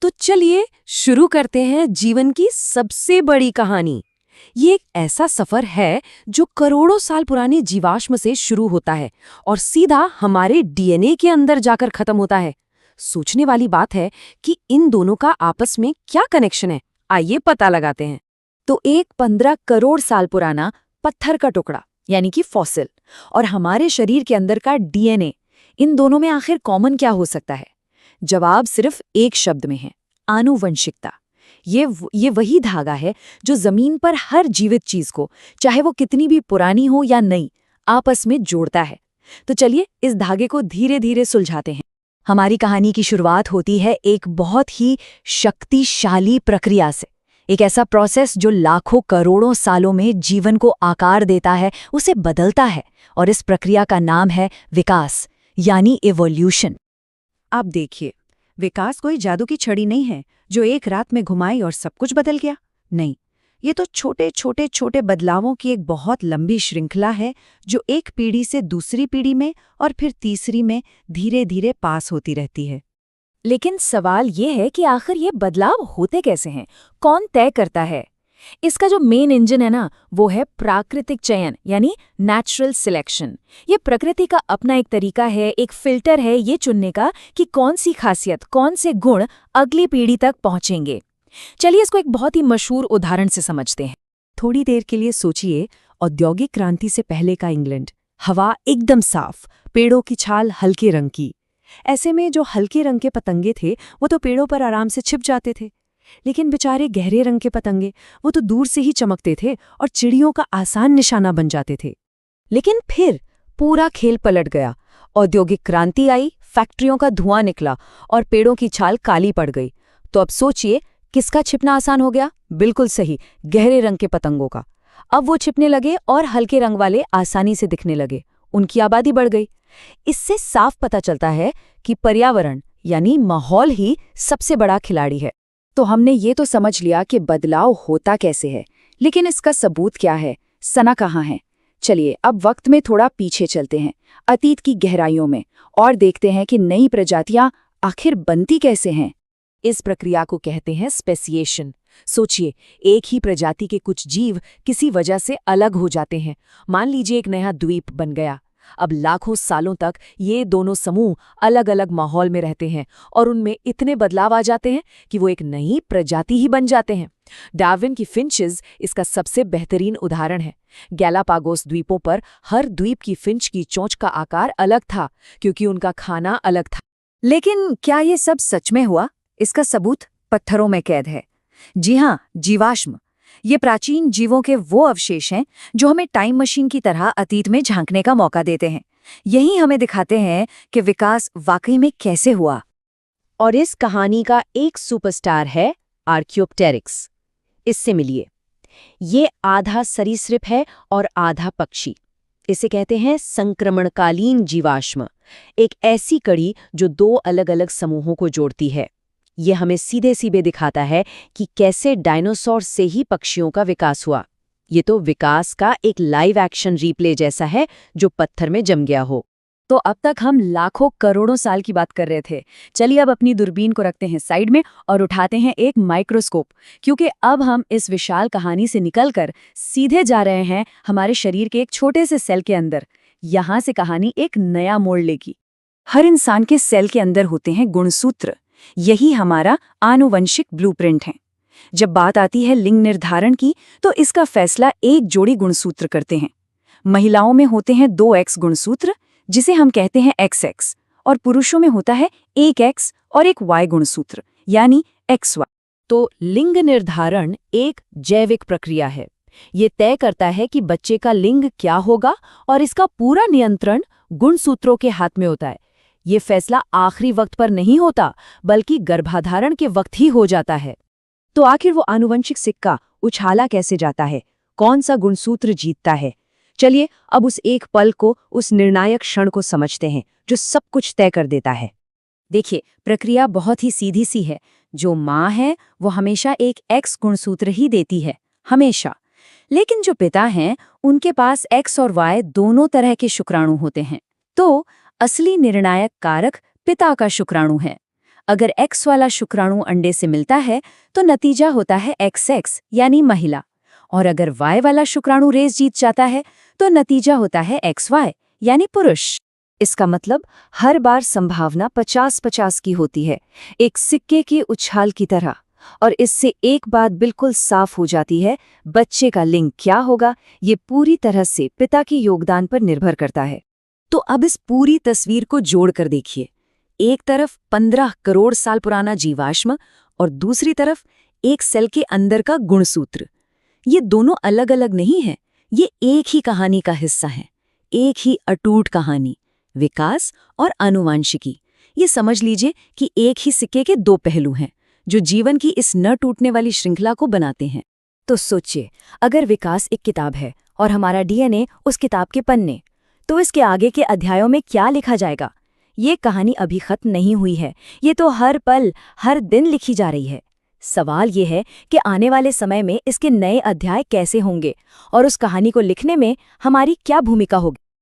तो चलिए शुरू करते हैं जीवन की सबसे बड़ी कहानी। ये एक ऐसा सफर है जो करोड़ों साल पुरानी जीवाश्म से शुरू होता है और सीधा हमारे डीएनए के अंदर जाकर खत्म होता है। सोचने वाली बात है कि इन दोनों का आपस में क्या कनेक्शन है। आइए पता लगाते हैं। तो एक 15 करोड़ साल पुराना पत्थर का टुकड़ा यानी कि फॉसिल और हमारे शरीर के अंदर का डीएनए, इन दोनों में आखिर कॉमन क्या हो सकता है? जवाब सिर्फ एक शब्द में है, आनुवंशिकता। ये वही धागा है जो जमीन पर हर जीवित चीज को, चाहे वो कितनी भी पुरानी हो या नई, आपस में जोड़ता है। तो चलिए इस धागे को धीरे धीरे सुलझाते हैं। हमारी कहानी की शुरुआत होती है एक बहुत ही शक्तिशाली प्रक्रिया से। एक ऐसा प्रोसेस जो लाखों करोड़ों सालों में जीवन को आकार देता है, उसे बदलता है, और इस प्रक्रिया का नाम है विकास यानी इवोल्यूशन। आप देखिए, विकास कोई जादू की छड़ी नहीं है जो एक रात में घुमाई और सब कुछ बदल गया। नहीं, ये तो छोटे छोटे छोटे बदलावों की एक बहुत लंबी श्रृंखला है जो एक पीढ़ी से दूसरी पीढ़ी में और फिर तीसरी में धीरे धीरे पास होती रहती है। लेकिन सवाल ये है कि आखिर ये बदलाव होते कैसे हैं? कौन तय करता है? इसका जो मेन इंजन है ना, वो है प्राकृतिक चयन यानी नेचुरल सिलेक्शन। ये प्रकृति का अपना एक तरीका है, एक फिल्टर है ये चुनने का कि कौन सी खासियत, कौन से गुण अगली पीढ़ी तक पहुंचेंगे। चलिए इसको एक बहुत ही मशहूर उदाहरण से समझते हैं। थोड़ी देर के लिए सोचिए, औद्योगिक क्रांति से पहले का इंग्लैंड। हवा एकदम साफ, पेड़ों की छाल हल्के रंग की। ऐसे में जो हल्के रंग के पतंगे थे वो तो पेड़ों पर आराम से छिप जाते थे, लेकिन बेचारे गहरे रंग के पतंगे वो तो दूर से ही चमकते थे और चिड़ियों का आसान निशाना बन जाते थे। लेकिन फिर पूरा खेल पलट गया। औद्योगिक क्रांति आई, फैक्ट्रियों का धुआं निकला और पेड़ों की छाल काली पड़ गई। तो अब सोचिए किसका छिपना आसान हो गया? बिल्कुल सही, गहरे रंग के पतंगों का। अब वो छिपने लगे और हल्के रंग वाले आसानी से दिखने लगे। उनकी आबादी बढ़ गई। इससे साफ पता चलता है कि पर्यावरण यानी माहौल ही सबसे बड़ा खिलाड़ी है। तो हमने ये तो समझ लिया कि बदलाव होता कैसे है, लेकिन इसका सबूत क्या है? सना कहाँ है? चलिए अब वक्त में थोड़ा पीछे चलते हैं, अतीत की गहराइयों में, और देखते हैं कि नई प्रजातियां आखिर बनती कैसे हैं। इस प्रक्रिया को कहते हैं स्पेसिएशन। सोचिए, एक ही प्रजाति के कुछ जीव किसी वजह से अलग हो जाते हैं। मान लीजिए एक नया द्वीप बन गया। अब लाखों सालों तक ये दोनों समूह अलग अलग माहौल में रहते हैं और उनमें इतने बदलाव आ जाते हैं कि वो एक नई प्रजाति ही बन जाते हैं। डार्विन की फिंचेस इसका सबसे बेहतरीन उदाहरण है। गैलापागोस द्वीपों पर हर द्वीप की फिंच की चोंच का आकार अलग था क्योंकि उनका खाना अलग था। लेकिन क्या ये सब सच में हुआ? इसका सबूत पत्थरों में कैद है। जी हाँ, जीवाश्म। ये प्राचीन जीवों के वो अवशेष हैं जो हमें टाइम मशीन की तरह अतीत में झांकने का मौका देते हैं। यही हमें दिखाते हैं कि विकास वाकई में कैसे हुआ। और इस कहानी का एक सुपरस्टार है आर्कियोप्टेरिक्स। इससे मिलिए। ये आधा सरीसृप है और आधा पक्षी। इसे कहते हैं संक्रमणकालीन जीवाश्म, एक ऐसी कड़ी जो दो अलग अलग समूहों को जोड़ती है। ये हमें सीधे सीधे दिखाता है कि कैसे डायनासोर से ही पक्षियों का विकास हुआ। ये तो विकास का एक लाइव एक्शन रीप्ले जैसा है जो पत्थर में जम गया हो। तो अब तक हम लाखों करोड़ों साल की बात कर रहे थे। चलिए अब अपनी दूरबीन को रखते हैं साइड में और उठाते हैं एक माइक्रोस्कोप, क्योंकि अब हम इस विशाल कहानी से निकलकर सीधे जा रहे हैं हमारे शरीर के एक छोटे से सेल के अंदर। यहाँ से कहानी एक नया मोड़ लेगी। हर इंसान के सेल के अंदर होते हैं गुणसूत्र। यही हमारा आनुवंशिक ब्लूप्रिंट है। जब बात आती है लिंग निर्धारण की, तो इसका फैसला एक जोड़ी गुणसूत्र करते हैं। महिलाओं में होते हैं 2 X गुणसूत्र, जिसे हम कहते हैं XX, और पुरुषों में होता है एक X और एक Y गुणसूत्र यानी XY। तो लिंग निर्धारण एक जैविक प्रक्रिया है। ये तय करता है कि बच्चे का लिंग क्या होगा और इसका पूरा नियंत्रण गुणसूत्रों के हाथ में होता है। ये फैसला आखिरी वक्त पर नहीं होता, बल्कि गर्भाधारण के वक्त ही हो जाता है। तो आखिर वो आनुवंशिक सिक्का उछाला कैसे जाता है? कौन सा गुणसूत्र जीतता है? चलिए अब उस एक पल को, उस निर्णायक क्षण को समझते हैं जो सब कुछ तय कर देता है। देखिए, प्रक्रिया बहुत ही सीधी सी है। जो माँ है वो हमेशा एक X गुणसूत्र ही देती है, हमेशा। लेकिन जो पिता हैं उनके पास X और Y दोनों तरह के शुक्राणु होते हैं। तो असली निर्णायक कारक पिता का शुक्राणु है। अगर X वाला शुक्राणु अंडे से मिलता है तो नतीजा होता है XX यानी महिला, और अगर Y वाला शुक्राणु रेस जीत जाता है तो नतीजा होता है XY यानी पुरुष। इसका मतलब हर बार संभावना 50-50 की होती है, एक सिक्के के उछाल की तरह। और इससे एक बात बिल्कुल साफ हो जाती है, बच्चे का लिंग क्या होगा ये पूरी तरह से पिता के योगदान पर निर्भर करता है। तो अब इस पूरी तस्वीर को जोड़कर देखिए, एक तरफ 15 करोड़ साल पुराना जीवाश्म और दूसरी तरफ एक सेल के अंदर का गुणसूत्र। ये दोनों अलग अलग नहीं हैं, ये एक ही कहानी का हिस्सा हैं, एक ही अटूट कहानी, विकास और आनुवांशिकी। ये समझ लीजिए कि एक ही सिक्के के दो पहलू हैं जो जीवन की इस न टूटने वाली श्रृंखला को बनाते हैं। तो सोचिए, अगर विकास एक किताब है और हमारा डीएनए उस किताब के पन्ने, तो इसके आगे के अध्यायों में क्या लिखा जाएगा? ये कहानी अभी खत्म नहीं हुई है, ये तो हर पल हर दिन लिखी जा रही है। सवाल ये है कि आने वाले समय में इसके नए अध्याय कैसे होंगे और उस कहानी को लिखने में हमारी क्या भूमिका होगी।